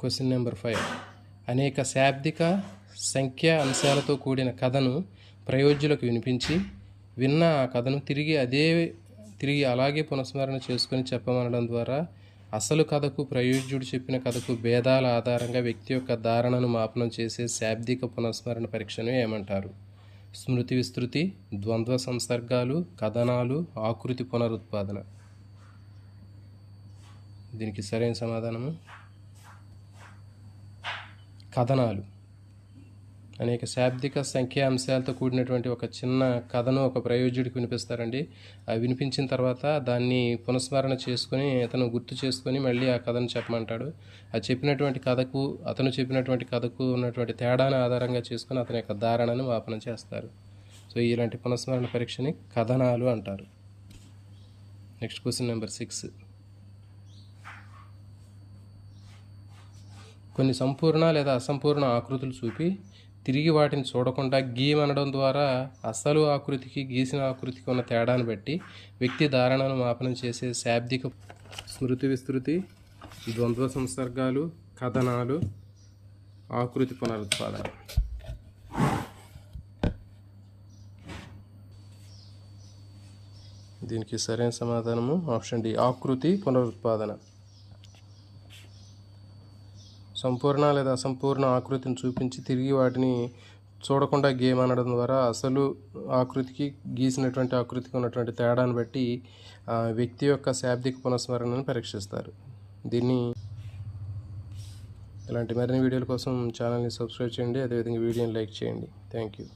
Question number 5. అనేక శాబ్దిక సంఖ్యా అంశాలతో కూడిన కథను ప్రయోజ్యులకు వినిపించి విన్న ఆ కథను తిరిగి అలాగే పునఃస్మరణ చేసుకొని చెప్పమనడం ద్వారా అసలు కథకు ప్రయోజ్యుడు చెప్పిన కథకు భేదాల ఆధారంగా వ్యక్తి యొక్క ధారణను మాపనం చేసే శాబ్దిక పునఃస్మరణ పరీక్షను ఏమంటారు? స్మృతి విస్తృతి, ద్వంద్వ సంసర్గాలు, కథనాలు, ఆకృతి పునరుత్పాదన. దీనికి సరైన సమాధానము కథనాలు. అనేక శాబ్దిక సంఖ్యా అంశాలతో కూడినటువంటి ఒక చిన్న కథను ఒక ప్రయోజ్యుడికి వినిపిస్తారండి. అవి వినిపించిన తర్వాత దాన్ని పునఃస్మరణ చేసుకొని అతను గుర్తు చేసుకొని మళ్ళీ ఆ కథను చెప్పమంటాడు. అతను చెప్పినటువంటి కథకు ఉన్నటువంటి తేడాను ఆధారంగా చేసుకొని అతని యొక్క ధారణను మాపనం చేస్తారు. సో ఇలాంటి పునఃస్మరణ పరీక్షని కథనాలు అంటారు. Next question number 6. కొన్ని సంపూర్ణ లేదా అసంపూర్ణ ఆకృతులు చూపి తిరిగి వాటిని చూడకుండా గీయమనడం ద్వారా అసలు ఆకృతికి గీసిన ఆకృతికి ఉన్న తేడాను బట్టి వ్యక్తి ధారణను మాపనం చేసే శాబ్దిక స్మృతి విస్తృతి, ద్వంద్వ సంసర్గాలు, కథనాలు, ఆకృతి పునరుత్పాదన. దీనికి సరైన సమాధానము ఆప్షన్ డి, ఆకృతి పునరుత్పాదన. సంపూర్ణ లేదా అసంపూర్ణ ఆకృతిని చూపించి తిరిగి వాటిని చూడకుండా గేమ్ అనడం ద్వారా అసలు ఆకృతికి గీసినటువంటి ఆకృతికి ఉన్నటువంటి తేడాను బట్టి వ్యక్తి యొక్క శాబ్దిక పునఃస్మరణను పరీక్షిస్తారు. దీన్ని ఇలాంటి మరిన్ని వీడియోల కోసం ఛానల్ని సబ్స్క్రైబ్ చేయండి. అదేవిధంగా వీడియోని లైక్ చేయండి. Thank you.